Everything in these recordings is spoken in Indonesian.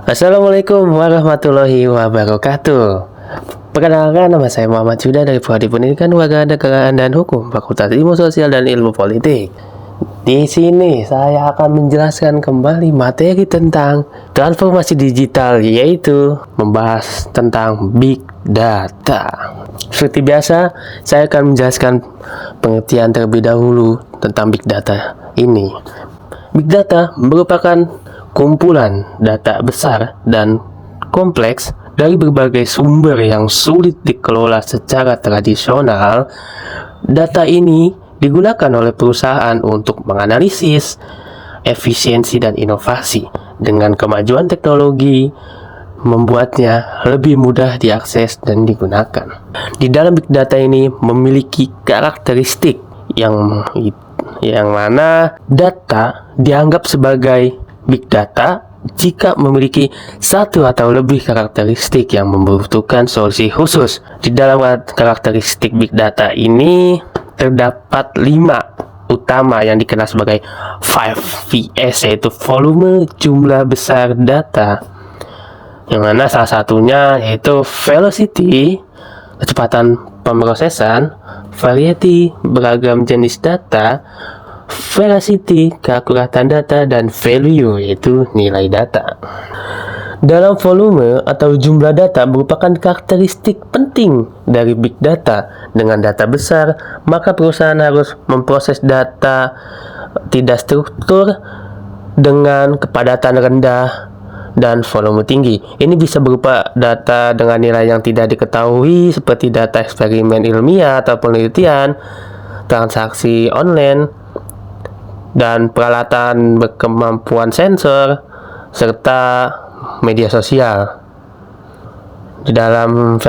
Assalamualaikum warahmatullahi wabarakatuh. Perkenalkan, nama saya Muhammad Juda dari Prodi Pendidikan Warganegaraan dan Hukum, Fakultas Ilmu Sosial dan Ilmu Politik. Di sini saya akan menjelaskan kembali materi tentang transformasi digital, yaitu membahas tentang Big Data. Seperti biasa, saya akan menjelaskan pengertian terlebih dahulu tentang Big Data ini. Big Data merupakan kumpulan data besar dan kompleks dari berbagai sumber yang sulit dikelola secara tradisional. Data ini digunakan oleh perusahaan untuk menganalisis efisiensi dan inovasi. Dengan kemajuan teknologi, membuatnya lebih mudah diakses dan digunakan. Di dalam Big Data ini memiliki karakteristik yang mana data dianggap sebagai Big Data jika memiliki satu atau lebih karakteristik yang membutuhkan solusi khusus. Di dalam karakteristik Big Data ini terdapat 5 utama yang dikenal sebagai 5Vs, yaitu volume, jumlah besar data, yang mana salah satunya yaitu velocity, kecepatan pemrosesan, variety, beragam jenis data, veracity, keakuratan data, dan value, yaitu nilai data. Dalam volume atau jumlah data merupakan karakteristik penting dari Big Data. Dengan data besar, maka perusahaan harus memproses data tidak struktur dengan kepadatan rendah dan volume tinggi. Ini bisa berupa data dengan nilai yang tidak diketahui, seperti data eksperimen ilmiah atau penelitian, transaksi online, dan peralatan berkemampuan sensor, serta media sosial. Di dalam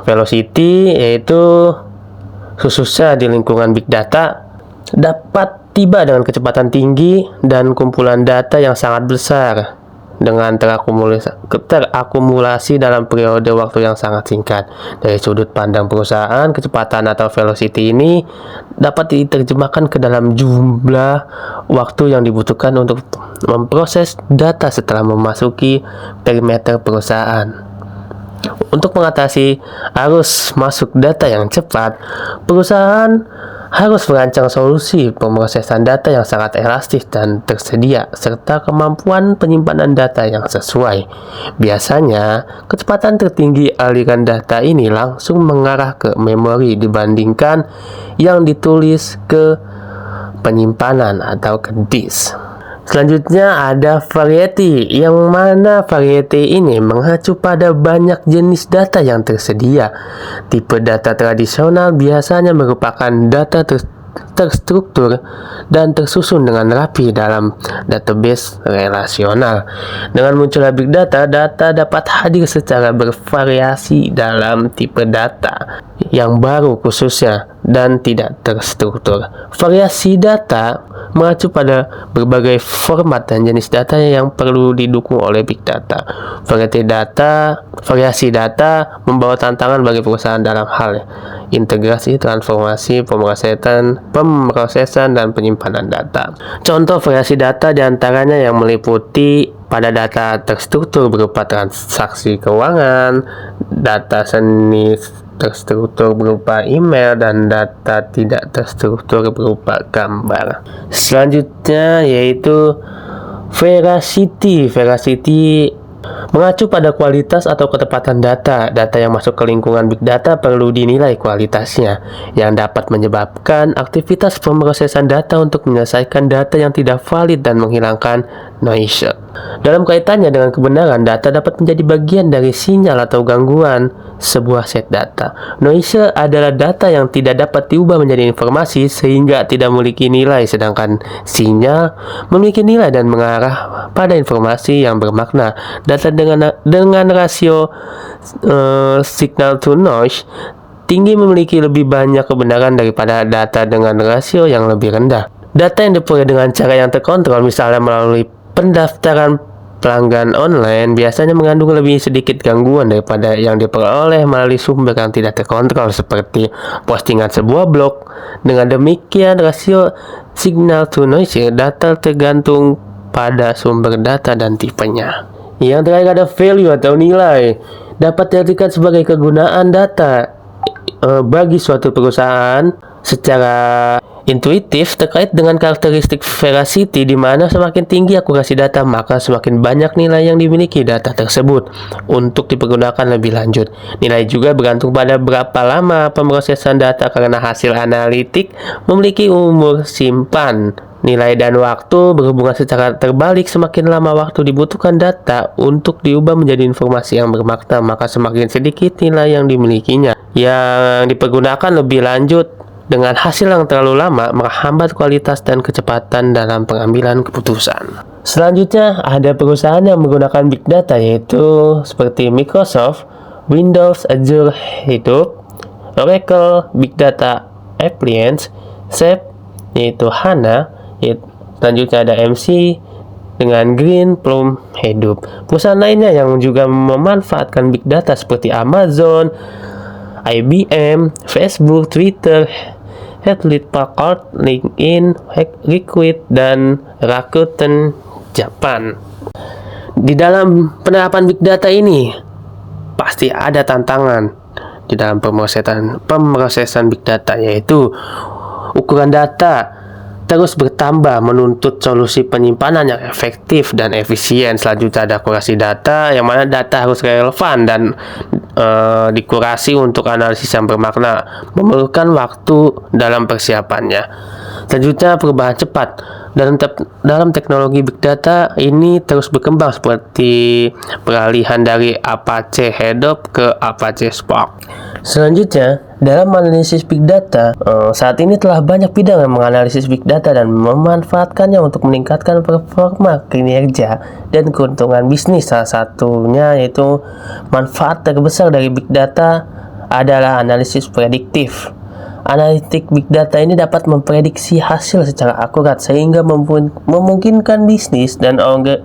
velocity, yaitu khususnya di lingkungan Big Data, dapat tiba dengan kecepatan tinggi dan kumpulan data yang sangat besar dengan terakumulasi dalam periode waktu yang sangat singkat. Dari sudut pandang perusahaan, kecepatan atau velocity ini dapat diterjemahkan ke dalam jumlah waktu yang dibutuhkan untuk memproses data setelah memasuki perimeter perusahaan. Untuk mengatasi arus masuk data yang cepat, perusahaan harus merancang solusi pemrosesan data yang sangat elastis dan tersedia, serta kemampuan penyimpanan data yang sesuai. Biasanya, kecepatan tertinggi aliran data ini langsung mengarah ke memori dibandingkan yang ditulis ke penyimpanan atau ke disk. Selanjutnya ada variety, yang mana variety ini mengacu pada banyak jenis data yang tersedia. Tipe data tradisional biasanya merupakan data terstruktur dan tersusun dengan rapi dalam database relasional. Dengan munculnya Big Data, data dapat hadir secara bervariasi dalam tipe data yang baru khususnya dan tidak terstruktur. Variasi data mengacu pada berbagai format dan jenis data yang perlu didukung oleh Big Data. Variasi data membawa tantangan bagi perusahaan dalam hal integrasi, transformasi, pemrosesan, dan penyimpanan data. Contoh variasi data diantaranya yang meliputi pada data terstruktur berupa transaksi keuangan, data seni terstruktur berupa email, dan data tidak terstruktur berupa gambar. Selanjutnya yaitu veracity. Veracity mengacu pada kualitas atau ketepatan data. Data yang masuk ke lingkungan Big Data perlu dinilai kualitasnya, yang dapat menyebabkan aktivitas pemrosesan data untuk menyelesaikan data yang tidak valid dan menghilangkan noise. Dalam kaitannya dengan kebenaran, data dapat menjadi bagian dari sinyal atau gangguan sebuah set data. Noise adalah data yang tidak dapat diubah menjadi informasi sehingga tidak memiliki nilai, sedangkan sinyal memiliki nilai dan mengarah pada informasi yang bermakna. Data dengan rasio signal to noise tinggi memiliki lebih banyak kebenaran daripada data dengan rasio yang lebih rendah. Data yang diperoleh dengan cara yang terkontrol, misalnya melalui pendaftaran pelanggan online, biasanya mengandung lebih sedikit gangguan daripada yang diperoleh melalui sumber yang tidak terkontrol seperti postingan sebuah blog. Dengan demikian, rasio signal to noise data tergantung pada sumber data dan tipenya. Yang terakhir ada value atau nilai. Dapat diartikan sebagai kegunaan data bagi suatu perusahaan secara intuitif terkait dengan karakteristik veracity, di mana semakin tinggi akurasi data maka semakin banyak nilai yang dimiliki data tersebut untuk dipergunakan lebih lanjut. Nilai juga bergantung pada berapa lama pemrosesan data karena hasil analitik memiliki umur simpan. Nilai dan waktu berhubungan secara terbalik. Semakin lama waktu dibutuhkan data untuk diubah menjadi informasi yang bermakna, maka semakin sedikit nilai yang dimilikinya. Yang dipergunakan lebih lanjut dengan hasil yang terlalu lama menghambat kualitas dan kecepatan dalam pengambilan keputusan. Selanjutnya ada perusahaan yang menggunakan big data, yaitu seperti Microsoft, Windows, Azure hidup, Oracle, Big Data Appliance, SAP, yaitu HANA. Selanjutnya ada MC dengan Green Plum hidup. Perusahaan lainnya yang juga memanfaatkan big data seperti Amazon, IBM, Facebook, Twitter, Hewlett Packard, LinkedIn, Liquid, dan Rakuten Japan. Di dalam penerapan big data ini pasti ada tantangan di dalam pemrosesan big data, yaitu ukuran data terus bertambah menuntut solusi penyimpanan yang efektif dan efisien. Selanjutnya ada akurasi data, yang mana data harus relevan dan dikurasi untuk analisis yang bermakna, memerlukan waktu dalam persiapannya. Selanjutnya perubahan cepat. Dalam teknologi big data ini terus berkembang, seperti peralihan dari Apache Hadoop ke Apache Spark. Selanjutnya, dalam analisis big data, saat ini telah banyak bidang yang menganalisis big data dan memanfaatkannya untuk meningkatkan performa, kinerja, dan keuntungan bisnis. Salah satunya yaitu manfaat terbesar dari big data adalah analisis prediktif. Analitik big data ini dapat memprediksi hasil secara akurat sehingga memungkinkan bisnis dan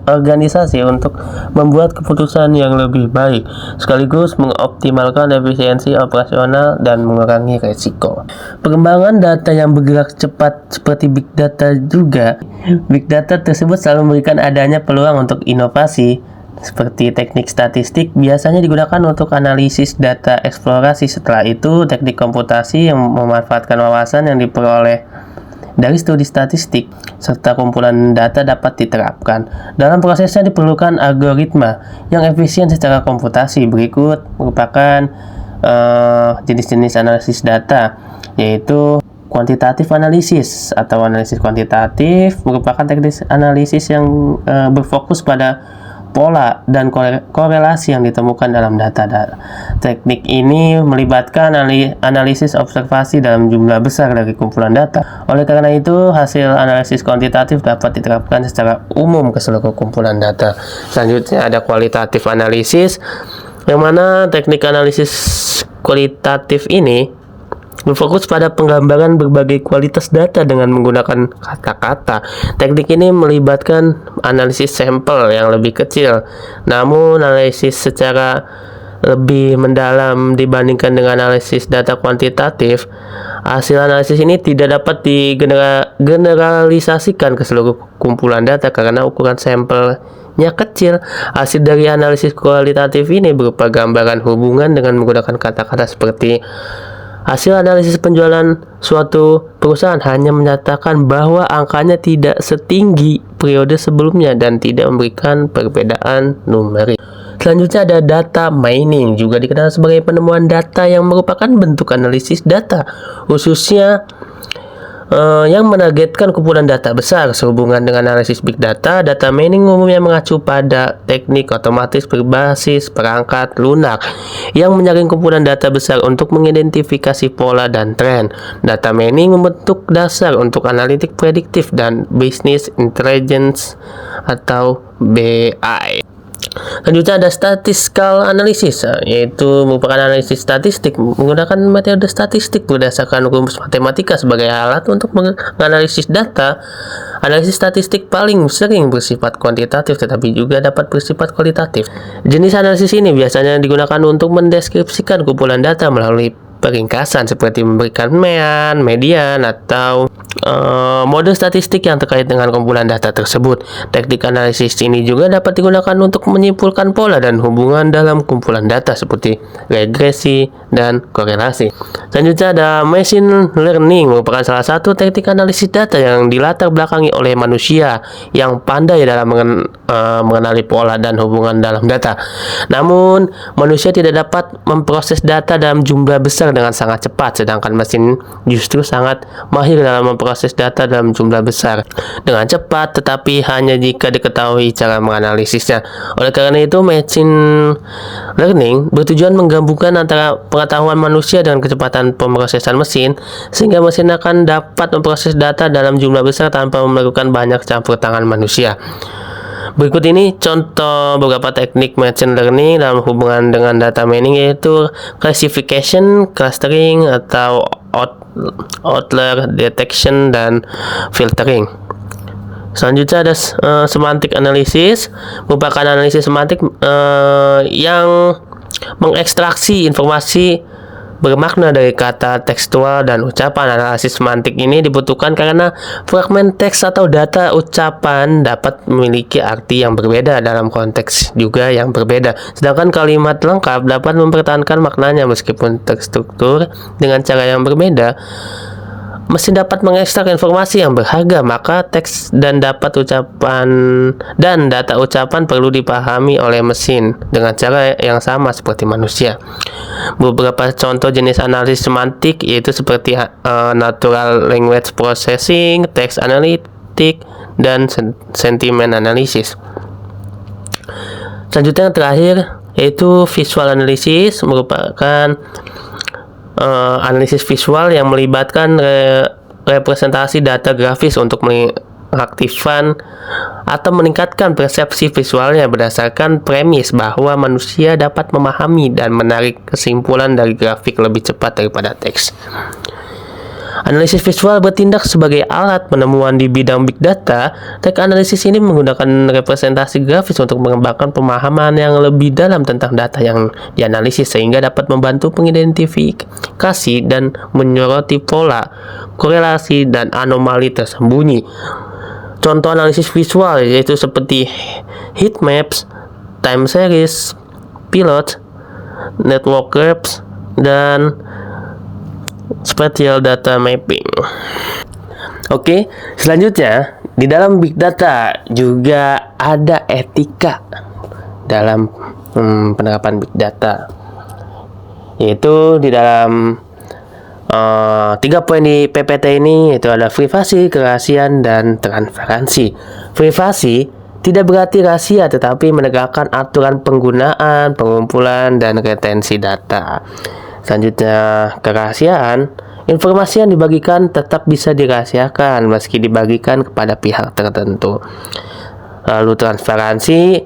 organisasi untuk membuat keputusan yang lebih baik, sekaligus mengoptimalkan efisiensi operasional dan mengurangi risiko. Perkembangan data yang bergerak cepat seperti big data juga, big data tersebut selalu memberikan adanya peluang untuk inovasi. Seperti teknik statistik biasanya digunakan untuk analisis data eksplorasi. Setelah itu, teknik komputasi yang memanfaatkan wawasan yang diperoleh dari studi statistik serta kumpulan data dapat diterapkan. Dalam prosesnya diperlukan algoritma yang efisien secara komputasi. Berikut merupakan jenis-jenis analisis data, yaitu kuantitatif analisis atau analisis kuantitatif merupakan teknik analisis yang berfokus pada pola dan korelasi yang ditemukan dalam data. Teknik ini melibatkan analisis observasi dalam jumlah besar dari kumpulan data. Oleh karena itu, hasil analisis kuantitatif dapat diterapkan secara umum ke seluruh kumpulan data. Selanjutnya ada kualitatif analisis, yang mana teknik analisis kualitatif ini berfokus pada penggambaran berbagai kualitas data dengan menggunakan kata-kata. Teknik ini melibatkan analisis sampel yang lebih kecil, namun analisis secara lebih mendalam dibandingkan dengan analisis data kuantitatif. Hasil analisis ini tidak dapat digeneralisasikan ke seluruh kumpulan data karena ukuran sampelnya kecil. Hasil dari analisis kualitatif ini berupa gambaran hubungan dengan menggunakan kata-kata, seperti hasil analisis penjualan suatu perusahaan hanya menyatakan bahwa angkanya tidak setinggi periode sebelumnya dan tidak memberikan perbedaan numerik. Selanjutnya ada data mining, juga dikenal sebagai penemuan data yang merupakan bentuk analisis data, khususnya yang menargetkan kumpulan data besar. Sehubungan dengan analisis big data, data mining umumnya mengacu pada teknik otomatis berbasis perangkat lunak yang menyaring kumpulan data besar untuk mengidentifikasi pola dan tren. Data mining membentuk dasar untuk analitik prediktif dan business intelligence atau BI. Selanjutnya ada statistical analysis, yaitu merupakan analisis statistik menggunakan metode statistik berdasarkan rumus matematika sebagai alat untuk menganalisis data. Analisis statistik paling sering bersifat kuantitatif tetapi juga dapat bersifat kualitatif. Jenis analisis ini biasanya digunakan untuk mendeskripsikan kumpulan data melalui peringkasan seperti memberikan median atau mode statistik yang terkait dengan kumpulan data tersebut. Teknik analisis ini juga dapat digunakan untuk menyimpulkan pola dan hubungan dalam kumpulan data seperti regresi dan korelasi. Selanjutnya ada machine learning, merupakan salah satu teknik analisis data yang dilatar belakangi oleh manusia yang pandai dalam mengenali pola dan hubungan dalam data. Namun, manusia tidak dapat memproses data dalam jumlah besar dengan sangat cepat, sedangkan mesin justru sangat mahir dalam memproses data dalam jumlah besar dengan cepat, tetapi hanya jika diketahui cara menganalisisnya. Oleh karena itu, machine learning bertujuan menggabungkan antara pengetahuan manusia dengan kecepatan pemrosesan mesin, sehingga mesin akan dapat memproses data dalam jumlah besar tanpa memerlukan banyak campur tangan manusia. Berikut ini contoh beberapa teknik machine learning dalam hubungan dengan data mining, yaitu classification, clustering, atau outlier detection, dan filtering. Selanjutnya ada semantic analysis, merupakan analisis semantik yang mengekstraksi informasi bermakna dari kata tekstual dan ucapan. Analisis semantik ini dibutuhkan karena fragmen teks atau data ucapan dapat memiliki arti yang berbeda dalam konteks juga yang berbeda, sedangkan kalimat lengkap dapat mempertahankan maknanya meskipun terstruktur dengan cara yang berbeda. Mesin dapat mengekstrak informasi yang berharga, maka teks dan data ucapan perlu dipahami oleh mesin dengan cara yang sama seperti manusia. Beberapa contoh jenis analisis semantik yaitu seperti natural language processing, text analytic, dan sentiment analysis. Selanjutnya yang terakhir yaitu visual analysis, merupakan analisis visual yang melibatkan representasi data grafis untuk mengaktifkan atau meningkatkan persepsi visualnya berdasarkan premis bahwa manusia dapat memahami dan menarik kesimpulan dari grafik lebih cepat daripada teks. Analisis visual bertindak sebagai alat penemuan di bidang big data. Teknik analisis ini menggunakan representasi grafis untuk mengembangkan pemahaman yang lebih dalam tentang data yang dianalisis, sehingga dapat membantu mengidentifikasi dan menyoroti pola, korelasi, dan anomali tersembunyi. Contoh analisis visual yaitu seperti heat maps, time series, pilot, network graphs, dan spatial data mapping. Oke, selanjutnya di dalam big data juga ada etika dalam penerapan big data, yaitu di dalam 3 poin di PPT ini, yaitu ada privasi, kerahasiaan, dan transparansi. Privasi tidak berarti rahasia, tetapi menegakkan aturan penggunaan, pengumpulan, dan retensi data. Selanjutnya, kerahasiaan. Informasi yang dibagikan tetap bisa dirahasiakan meski dibagikan kepada pihak tertentu. Lalu transparansi.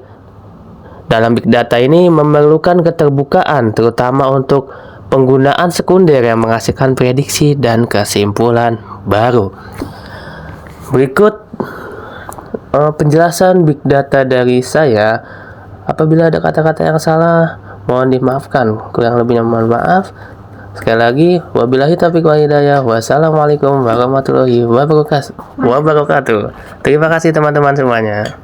Dalam big data ini memerlukan keterbukaan, terutama untuk penggunaan sekunder yang menghasilkan prediksi dan kesimpulan baru. Berikut penjelasan big data dari saya. Apabila ada kata-kata yang salah, mohon dimaafkan. Kurang lebihnya mohon maaf. Sekali lagi, wabillahi taufiq wal hidayah. Wassalamualaikum warahmatullahi wabarakatuh. Terima kasih teman-teman semuanya.